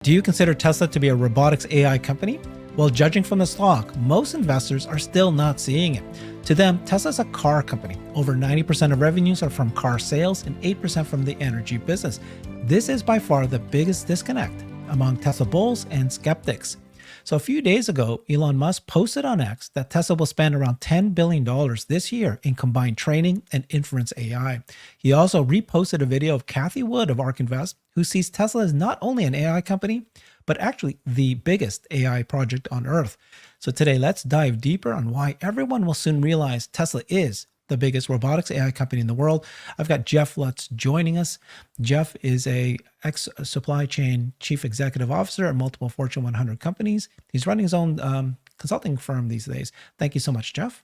Do you consider Tesla to be a robotics AI company? Well, judging from the stock, most investors are still not seeing it. To them, Tesla is a car company. Over 90% of revenues are from car sales and 8% from the energy business. This is by far the biggest disconnect among Tesla bulls and skeptics. So a few days ago, Elon Musk posted on X that Tesla will spend around $10 billion this year in combined training and inference AI. He also reposted a video of Cathie Wood of ARK Invest, who sees Tesla as not only an AI company, but actually the biggest AI project on Earth. So today, let's dive deeper on why everyone will soon realize Tesla is the biggest robotics AI company in the world. I've got Jeff Lutz joining us. Jeff is a ex-Supply Chain Chief Executive Officer at multiple Fortune 100 companies. He's running his own consulting firm these days. Thank you so much, Jeff.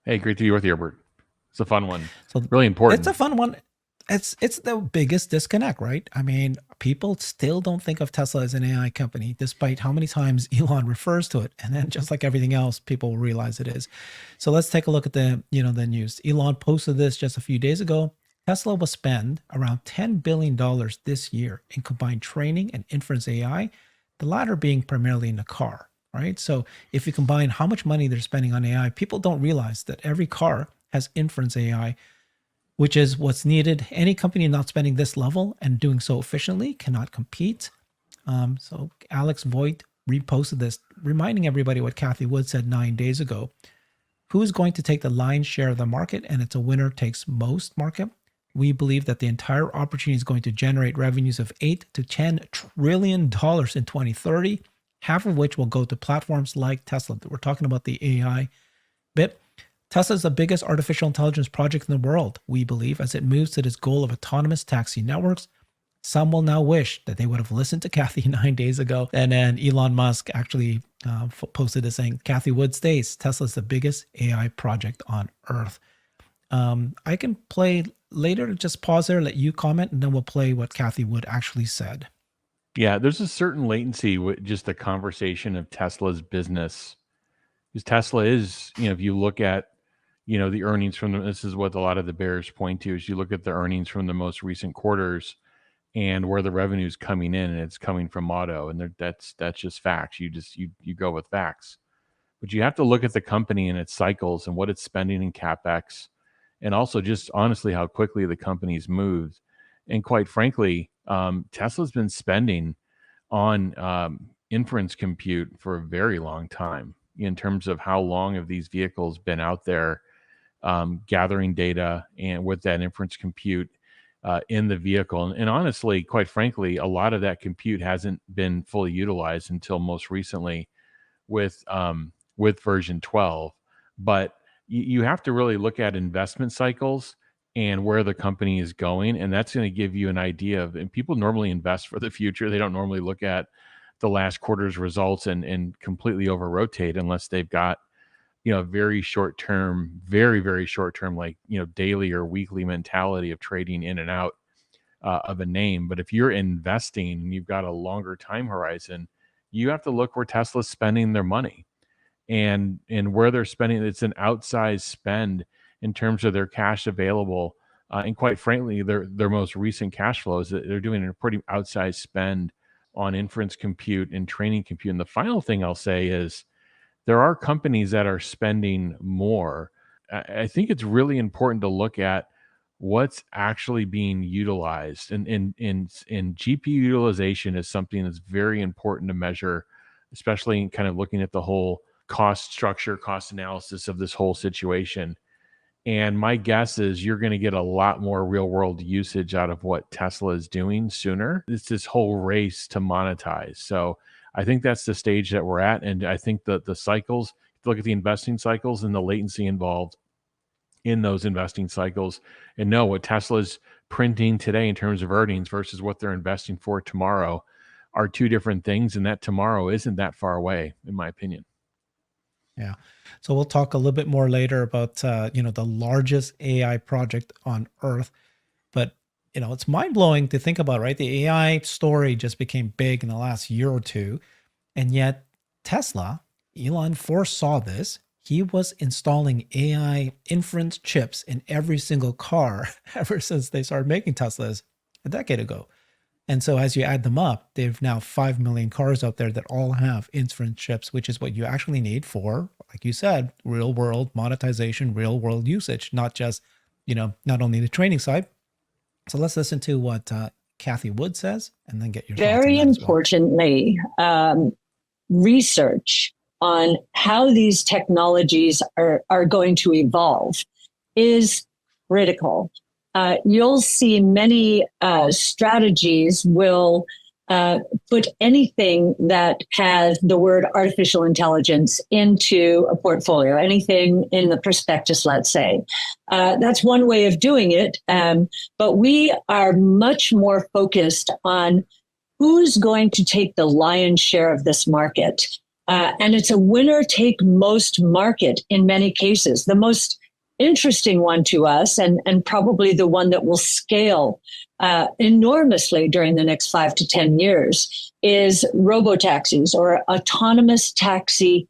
Hey, great to be with you, Albert. It's a fun one. So really important. It's a fun one. It's the biggest disconnect, right? I mean, people still don't think of Tesla as an AI company, despite how many times Elon refers to it. And then just like everything else, people will realize it is. So let's take a look at the news. Elon posted this just a few days ago. Tesla will spend around $10 billion this year in combined training and inference AI, the latter being primarily in the car, right? So if you combine how much money they're spending on AI, people don't realize that every car has inference AI, which is what's needed. Any company not spending this level and doing so efficiently cannot compete. So Alex Voigt reposted this, reminding everybody what Cathie Wood said 9 days ago. Who's going to take the lion's share of the market? And it's a winner takes most market. We believe that the entire opportunity is going to generate revenues of $8 to $10 trillion in 2030, half of which will go to platforms like Tesla. We're talking about the AI bit. Tesla is the biggest artificial intelligence project in the world, we believe, as it moves to this goal of autonomous taxi networks. Some will now wish that they would have listened to Cathie 9 days ago. And then Elon Musk actually posted this saying, Cathie Wood states, Tesla is the biggest AI project on Earth. I can play later, just pause there, let you comment, and then we'll play what Cathie Wood actually said. Yeah, there's a certain latency with just the conversation of Tesla's business. Because Tesla is, if you look at the earnings from this is what a lot of the bears point to, is you look at the earnings from the most recent quarters and where the revenue is coming in, and it's coming from auto, and that's just facts. You go with facts, but you have to look at the company and its cycles and what it's spending in Capex, and also just honestly how quickly the company's moved. And quite frankly, Tesla's been spending on inference compute for a very long time in terms of how long have these vehicles been out there gathering data and with that inference compute in the vehicle. And honestly, quite frankly, a lot of that compute hasn't been fully utilized until most recently with version 12. But you have to really look at investment cycles and where the company is going. And that's going to give you an idea of, and people normally invest for the future. They don't normally look at the last quarter's results and completely over rotate unless they've got very short term, very, very short term, like, daily or weekly mentality of trading in and out of a name. But if you're investing and you've got a longer time horizon, you have to look where Tesla's spending their money and where they're spending. It's an outsized spend in terms of their cash available. And quite frankly, their most recent cash flows, they're doing a pretty outsized spend on inference compute and training compute. And the final thing I'll say is, there are companies that are spending more. I think it's really important to look at what's actually being utilized. And GPU utilization is something that's very important to measure, especially in kind of looking at the whole cost structure, cost analysis of this whole situation. And my guess is you're going to get a lot more real world usage out of what Tesla is doing sooner. It's this whole race to monetize. So I think that's the stage that we're at. And I think that the cycles, look at the investing cycles and the latency involved in those investing cycles, and know what Tesla's printing today in terms of earnings versus what they're investing for tomorrow are two different things. And that tomorrow isn't that far away, in my opinion. Yeah. So we'll talk a little bit more later about, the largest AI project on Earth. But, it's mind blowing to think about, right? The AI story just became big in the last year or two. And yet Tesla, Elon foresaw this. He was installing AI inference chips in every single car ever since they started making Teslas a decade ago. And so as you add them up, they've now 5 million cars out there that all have inference chips, which is what you actually need for, like you said, real world monetization, real world usage, not just, not only the training side. So let's listen to what Kathy Wood says and then get your thoughts on Very that as well. importantly, research on how these technologies are going to evolve is critical. You'll see many strategies will put anything that has the word artificial intelligence into a portfolio, anything in the prospectus, let's say. That's one way of doing it. But we are much more focused on who's going to take the lion's share of this market. And it's a winner take most market in many cases. The most interesting one to us, and probably the one that will scale enormously during the next 5 to 10 years, is robotaxis or autonomous taxi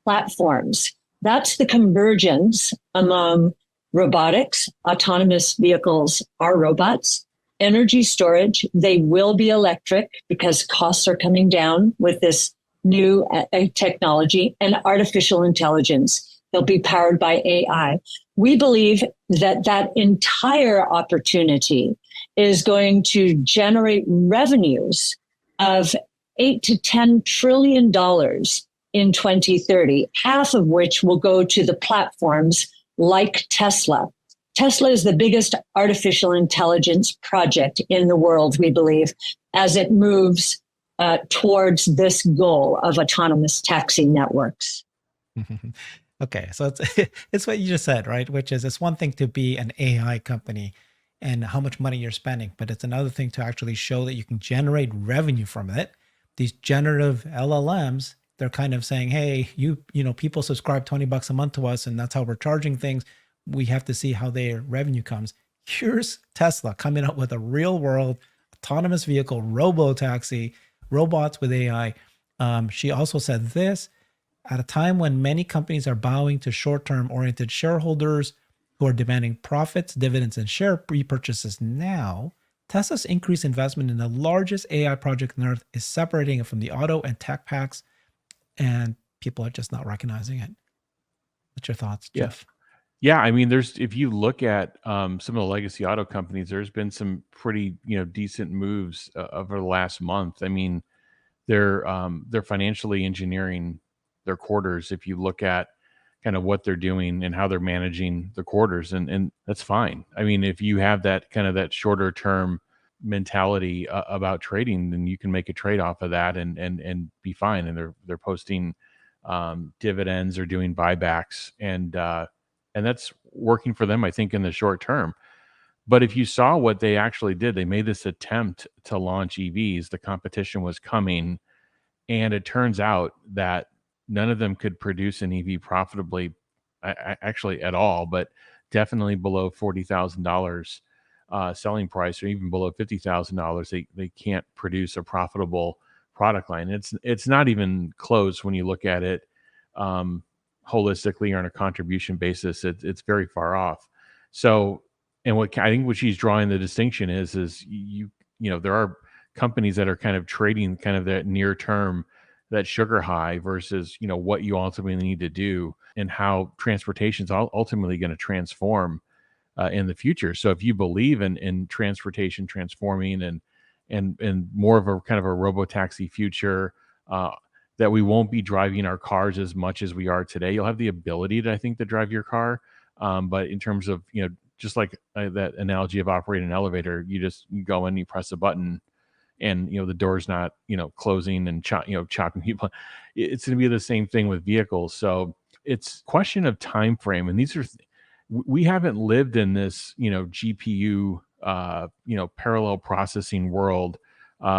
platforms. That's the convergence among robotics. Autonomous vehicles are robots. Energy storage, they will be electric because costs are coming down with this new technology, and artificial intelligence. They'll be powered by AI. We believe that that entire opportunity is going to generate revenues of $8 to $10 trillion in 2030, half of which will go to the platforms like Tesla. Tesla is the biggest artificial intelligence project in the world, we believe, as it moves towards this goal of autonomous taxi networks. Okay, so it's what you just said, right? Which is, it's one thing to be an AI company and how much money you're spending, but it's another thing to actually show that you can generate revenue from it. These generative LLMs, they're kind of saying, hey, people subscribe $20 a month to us, and that's how we're charging things. We have to see how their revenue comes. Here's Tesla coming up with a real world autonomous vehicle, robo-taxi, robots with AI. She also said this: at a time when many companies are bowing to short-term oriented shareholders who are demanding profits, dividends, and share repurchases now, Tesla's increased investment in the largest AI project on earth is separating it from the auto and tech packs, and people are just not recognizing it. What's your thoughts, Jeff? Yeah, I mean, if you look at some of the legacy auto companies, there's been some pretty decent moves over the last month. I mean, they're financially engineering their quarters. If you look at kind of what they're doing and how they're managing the quarters, and that's fine. I mean, if you have that kind of that shorter term mentality about trading, then you can make a trade off of that and be fine. And they're posting dividends or doing buybacks, and that's working for them, I think, in the short term. But if you saw what they actually did, they made this attempt to launch EVs. The competition was coming, and it turns out that none of them could produce an EV profitably, actually at all, but definitely below $40,000 selling price, or even below $50,000. They can't produce a profitable product line. It's not even close when you look at it holistically or on a contribution basis. It's very far off. So, and what I think what she's drawing the distinction is there are companies that are kind of trading kind of that near term, that sugar high, versus what you ultimately need to do and how transportation is ultimately going to transform in the future. So if you believe in transportation transforming and more of a kind of a robo-taxi future, that we won't be driving our cars as much as we are today. You'll have the ability to, I think, to drive your car, but in terms of just like that analogy of operating an elevator, you go in, you press a button, and the door's not closing and chopping people. It's going to be the same thing with vehicles. So it's a question of time frame, and these are we haven't lived in this GPU parallel processing world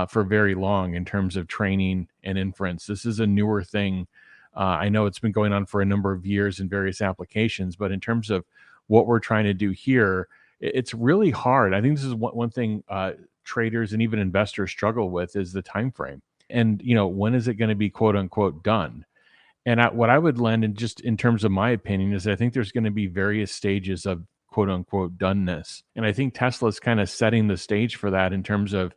for very long in terms of training and inference. This is a newer thing. I know it's been going on for a number of years in various applications, but in terms of what we're trying to do here, it's really hard. I think this is one thing traders and even investors struggle with, is the time frame. And when is it going to be quote unquote done? And what I would lend in, just in terms of my opinion, is I think there's going to be various stages of quote unquote doneness. And I think Tesla's kind of setting the stage for that in terms of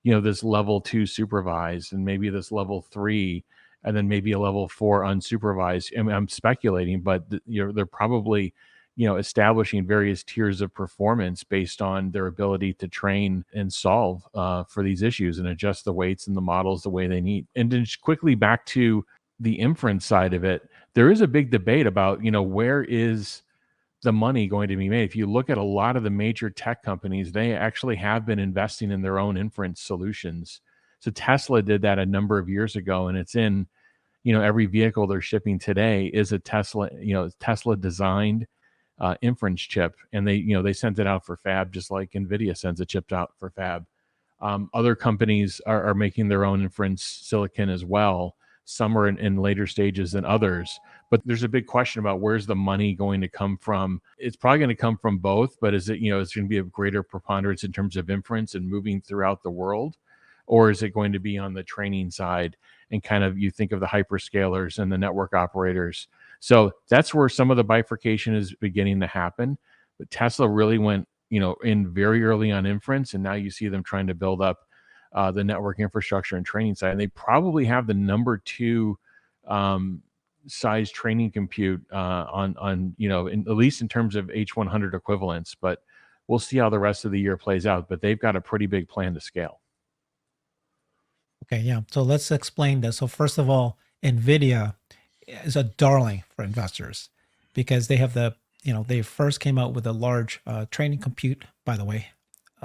this level 2 supervised and maybe this level 3 and then maybe a level 4 unsupervised. I mean, I'm speculating, but they're probably establishing various tiers of performance based on their ability to train and solve for these issues and adjust the weights and the models the way they need. And then just quickly back to the inference side of it, there is a big debate about where is the money going to be made. If you look at a lot of the major tech companies, they actually have been investing in their own inference solutions. So Tesla did that a number of years ago, and it's in, every vehicle they're shipping today is a Tesla, Tesla designed inference chip, and they sent it out for fab, just like NVIDIA sends a chip out for fab. Other companies are making their own inference silicon as well. Some are in later stages than others. But there's a big question about where's the money going to come from. It's probably going to come from both, but is it, it's going to be a greater preponderance in terms of inference and moving throughout the world? Or is it going to be on the training side and kind of you think of the hyperscalers and the network operators? So that's where some of the bifurcation is beginning to happen. But Tesla really went, in very early on inference, and now you see them trying to build up the network infrastructure and training side. And they probably have the number 2 size training compute on at least in terms of H100 equivalents. But we'll see how the rest of the year plays out. But they've got a pretty big plan to scale. Okay, yeah. So let's explain this. So first of all, NVIDIA is a darling for investors because they have they first came out with a large training compute, by the way,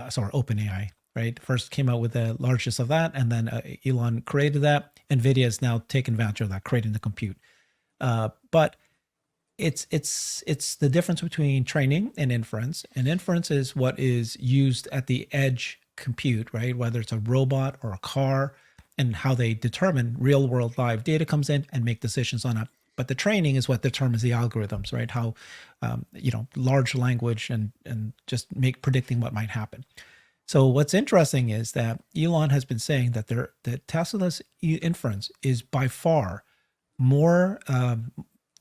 sorry, OpenAI, right? First came out with the largest of that, and then Elon created that. NVIDIA is now taking advantage of that, creating the compute. But it's the difference between training and inference. And inference is what is used at the edge compute, right? Whether it's a robot or a car, and how they determine real world live data comes in and make decisions on it. But the training is what determines the algorithms, right? How, large language and just predicting what might happen. So what's interesting is that Elon has been saying that that Tesla's inference is by far more,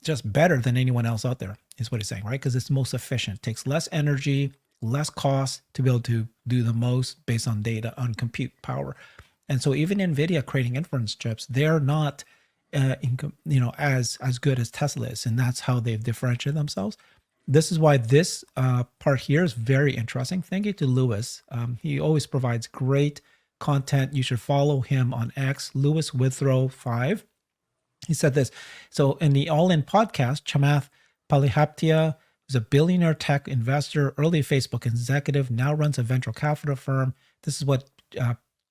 just better than anyone else out there, is what he's saying, right? Because it's most efficient, takes less energy, less cost to be able to do the most based on data, on compute power. And so even NVIDIA creating inference chips, they're not, as good as Tesla is. And that's how they've differentiated themselves. This is why this part here is very interesting. Thank you to Lewis. He always provides great content. You should follow him on X, Lewis Withrow 5. He said this. So in the All In podcast, Chamath Palihapitiya is a billionaire tech investor, early Facebook executive, now runs a venture capital firm. This is what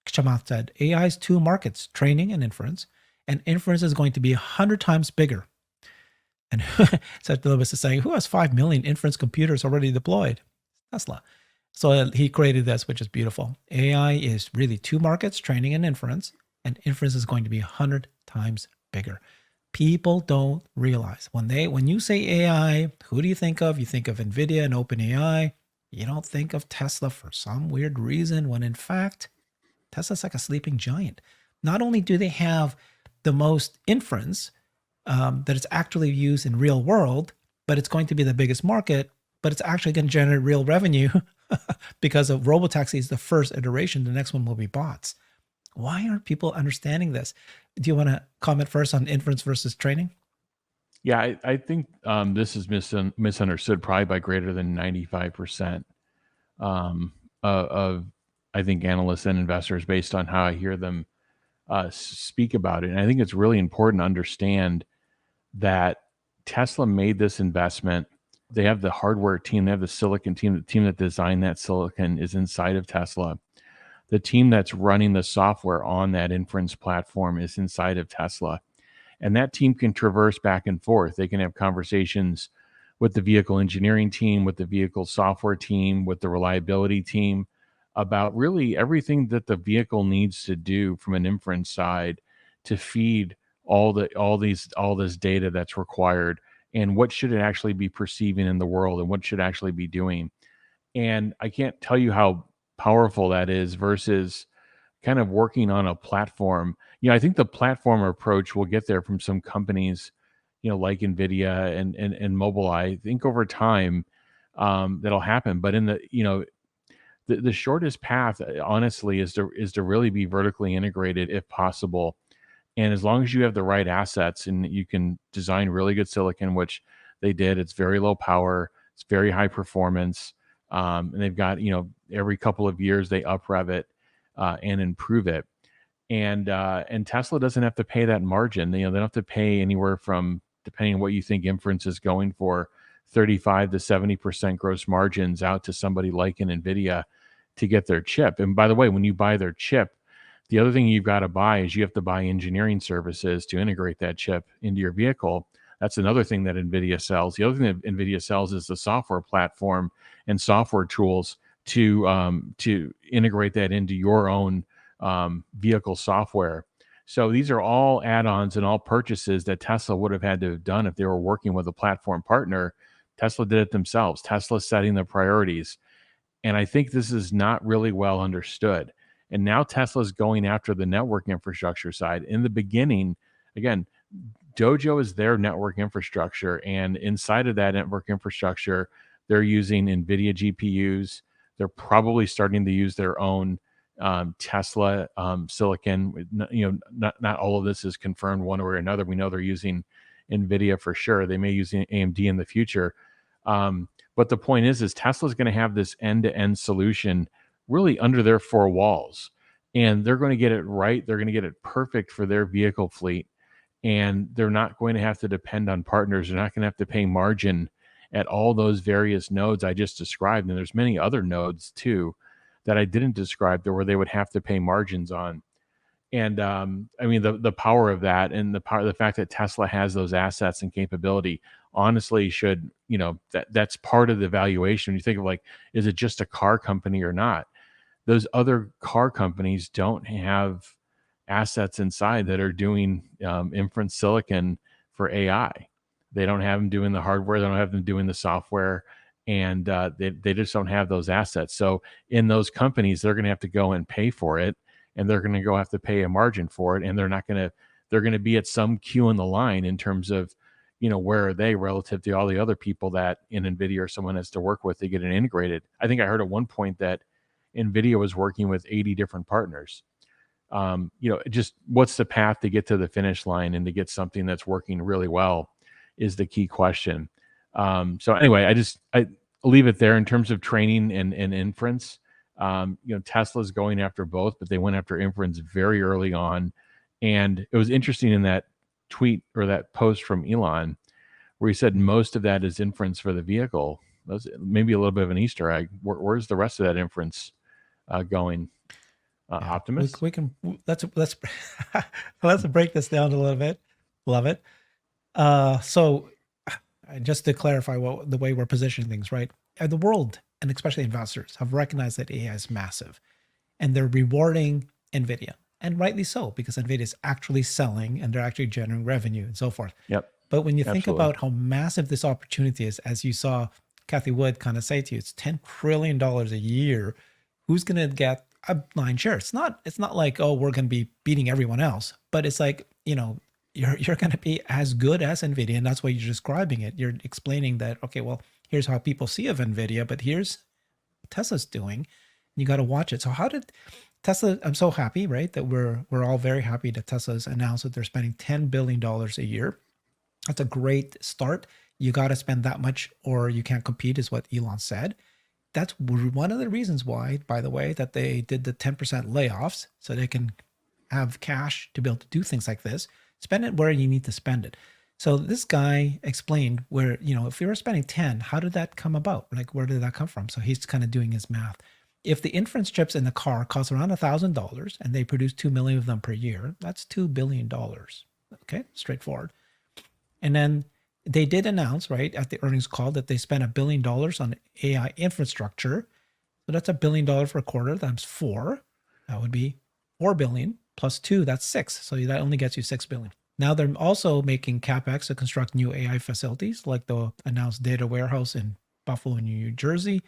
Chamath said. AI's 2 markets, training and inference. And inference is going to be 100 times bigger. And so Lewis is saying, who has 5 million inference computers already deployed? Tesla. So he created this, which is beautiful. AI is really 2 markets, training and inference is going to be 100 times bigger. People don't realize when you say AI, who do you think of? You think of NVIDIA and OpenAI. You don't think of Tesla for some weird reason, when in fact, Tesla's like a sleeping giant. Not only do they have the most inference that it's actually used in real world, but it's going to be the biggest market, but it's actually going to generate real revenue because of robotaxi is the first iteration. The next one will be bots. Why aren't people understanding this? Do you want to comment first on inference versus training? Yeah, I think this is misunderstood probably by greater than 95% of, I think, analysts and investors based on how I hear them speak about it. And I think it's really important to understand that Tesla made this investment. They have the hardware team, they have the silicon team. The team that designed that silicon is inside of Tesla. The team that's running the software on that inference platform is inside of Tesla. And that team can traverse back and forth. They can have conversations with the vehicle engineering team, with the vehicle software team, with the reliability team about really everything that the vehicle needs to do from an inference side to feed all this data that's required, and what should it actually be perceiving in the world, and what should actually be doing. And I can't tell you how powerful that is versus kind of working on a platform. I think the platform approach will get there from some companies, like NVIDIA and Mobileye. I think over time that'll happen. But in the the shortest path, honestly, is to really be vertically integrated if possible. And as long as you have the right assets and you can design really good silicon, which they did, it's very low power, it's very high performance, and they've got, every couple of years they uprev it and improve it. And Tesla doesn't have to pay that margin. They don't have to pay anywhere from, depending on what you think inference is going for, 35 to 70% gross margins out to somebody like an NVIDIA to get their chip. And by the way, when you buy their chip, the other thing you've got to buy is you have to buy engineering services to integrate that chip into your vehicle. That's another thing that NVIDIA sells. The other thing that NVIDIA sells is the software platform and software tools to integrate that into your own vehicle software. So these are all add-ons and all purchases that Tesla would have had to have done if they were working with a platform partner. Tesla did it themselves. Tesla's setting the priorities. And I think this is not really well understood. And now Tesla's going after the network infrastructure side. In the beginning, again, Dojo is their network infrastructure. And inside of that network infrastructure, they're using NVIDIA GPUs. They're probably starting to use their own Tesla silicon. Not all of this is confirmed one way or another. We know they're using NVIDIA for sure. They may use AMD in the future. But the point is Tesla's going to have this end-to-end solution really under their four walls. And they're going to get it right. They're going to get it perfect for their vehicle fleet. And they're not going to have to depend on partners. They're not going to have to pay margin at all those various nodes I just described. And there's many other nodes too that I didn't describe there where they would have to pay margins on. And the power of that and the fact that Tesla has those assets and capability honestly should, that's part of the valuation. You think of is it just a car company or not? Those other car companies don't have assets inside that are doing inference silicon for AI. They don't have them doing the hardware. They don't have them doing the software. And they just don't have those assets. So in those companies, they're going to have to go and pay for it. And they're going to have to pay a margin for it. And they're going to be at some queue in the line in terms of, where are they relative to all the other people that in NVIDIA or someone has to work with to get it integrated. I think I heard at one point that NVIDIA was working with 80 different partners. Just what's the path to get to the finish line and to get something that's working really well is the key question. So anyway, I leave it there in terms of training and inference. Tesla's going after both, but they went after inference very early on. And it was interesting in that tweet or that post from Elon where he said most of that is inference for the vehicle. That's maybe a little bit of an Easter egg. Where's the rest of that inference going? Optimus? We can let's let's break this down a little bit. Love it. So just to clarify the way we're positioning things, right? The world, and especially investors, have recognized that AI is massive, and they're rewarding NVIDIA, and rightly so, because NVIDIA is actually selling and they're actually generating revenue and so forth. Yep. But when you think about how massive this opportunity is, as you saw Kathy Wood kind of say to you, it's $10 trillion a year. Who's going to get a line share? It's not like, oh, we're going to be beating everyone else, but it's like, you're going to be as good as NVIDIA, and that's why you're describing it. You're explaining that, okay, well, here's how people see of NVIDIA, but here's what Tesla's doing. You got to watch it. So how did Tesla, I'm so happy, right, that we're all very happy that Tesla's announced that they're spending $10 billion a year. That's a great start. You got to spend that much or you can't compete, is what Elon said. That's one of the reasons why, by the way, that they did the 10% layoffs, so they can have cash to be able to do things like this. Spend it where you need to spend it. So this guy explained where, if we were spending 10, how did that come about? Like, where did that come from? So he's kind of doing his math. If the inference chips in the car cost around $1,000 and they produce 2 million of them per year, that's $2 billion. Okay, straightforward. And then they did announce, right, at the earnings call that they spent $1 billion on AI infrastructure. So that's $1 billion for a quarter times 4. That would be 4 billion plus 2, that's 6. So that only gets you 6 billion. Now they're also making Capex to construct new AI facilities like the announced data warehouse in Buffalo, New Jersey,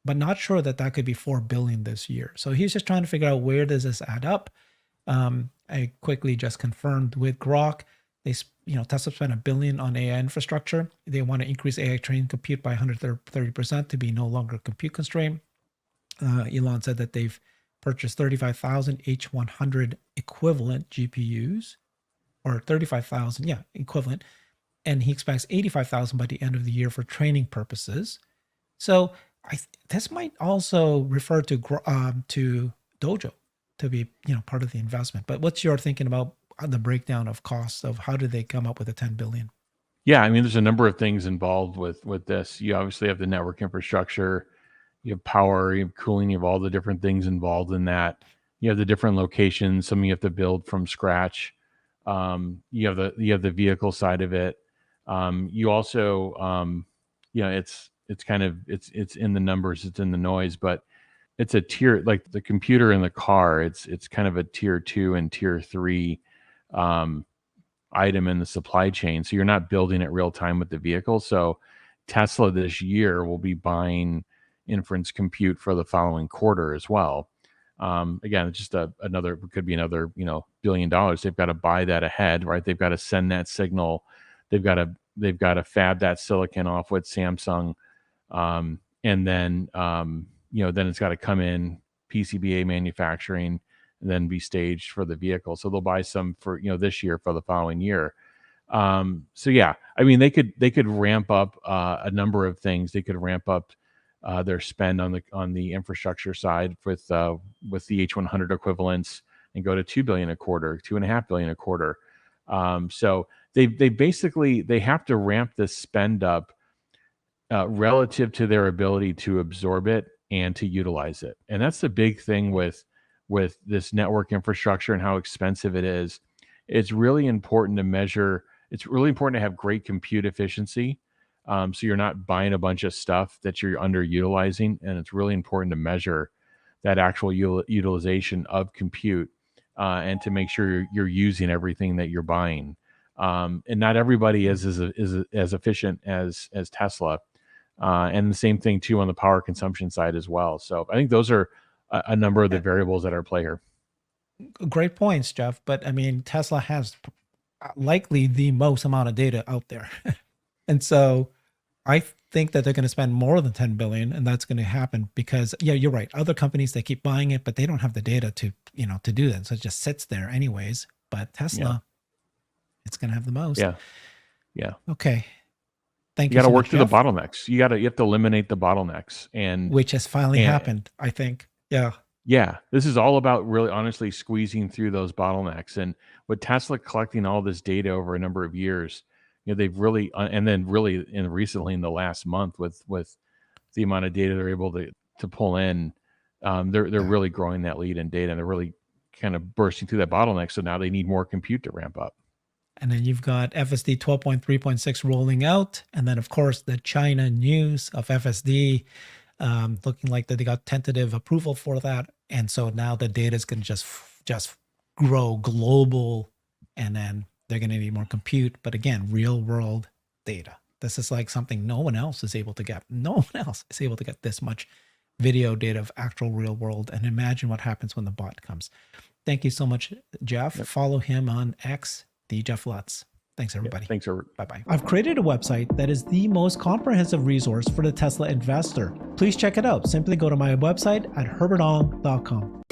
but not sure that could be 4 billion this year. So he's just trying to figure out, where does this add up? I quickly just confirmed with Grok, Tesla spent $1 billion on AI infrastructure. They want to increase AI training compute by 130% to be no longer compute constrained. Elon said that they've purchased 35,000 H100 equivalent GPUs, or 35,000, yeah, equivalent. And he expects 85,000 by the end of the year for training purposes. So this might also refer to Dojo to be, part of the investment. But what's your thinking about the breakdown of costs of how did they come up with the 10 billion? Yeah, I mean, there's a number of things involved with this. You obviously have the network infrastructure, you have power, you have cooling, you have all the different things involved in that. You have the different locations. Some you have to build from scratch. You have the vehicle side of it. You also, it's in the numbers, it's in the noise, but it's a tier, like the computer in the car. It's kind of a tier 2 and tier 3 item in the supply chain. So you're not building it real time with the vehicle. So Tesla this year will be buying inference compute for the following quarter as well. Again, it's just could be another, $1 billion. They've got to buy that ahead, right? They've got to send that signal. They've got to fab that silicon off with Samsung. And then, then it's got to come in PCBA manufacturing and then be staged for the vehicle. So they'll buy some for, this year for the following year. So yeah, I mean, they could ramp up a number of things. They could ramp up their spend on the infrastructure side with the H100 equivalents and go to $2 billion a quarter, $2.5 billion a quarter. So they have to ramp this spend up relative to their ability to absorb it and to utilize it. And that's the big thing with this network infrastructure and how expensive it is. It's really important to measure. It's really important to have great compute efficiency. So you're not buying a bunch of stuff that you're underutilizing. And it's really important to measure that actual utilization of compute and to make sure you're using everything that you're buying. And not everybody is as efficient as Tesla. And the same thing too on the power consumption side as well. So I think those are a number of the variables that are at play here. Great points, Jeff. But I mean, Tesla has likely the most amount of data out there. And so I think that they're going to spend more than 10 billion, and that's going to happen because, yeah, you're right. Other companies, they keep buying it, but they don't have the data to do that. So it just sits there anyways. But Tesla, it's going to have the most. Yeah. Yeah. Okay. Thank you. You got to work through the bottlenecks. You have to eliminate the bottlenecks, and which has finally happened, I think. Yeah. Yeah. This is all about really honestly squeezing through those bottlenecks. And with Tesla collecting all this data over a number of years, they've really, and then really recently in the last month with the amount of data they're able to pull in, they're really growing that lead in data, and they're really kind of bursting through that bottleneck. So now they need more compute to ramp up. And then you've got FSD 12.3.6 rolling out. And then, of course, the China news of FSD looking like that they got tentative approval for that. And so now the data is going to just grow global. And then they're going to need more compute. But again, real world data. This is like something no one else is able to get. No one else is able to get this much video data of actual real world. And imagine what happens when the bot comes. Thank you so much, Jeff. Yep. Follow him on X, the Jeff Lutz. Thanks, everybody. Yeah, thanks, Herbert. Bye-bye. I've created a website that is the most comprehensive resource for the Tesla investor. Please check it out. Simply go to my website at herbertong.com.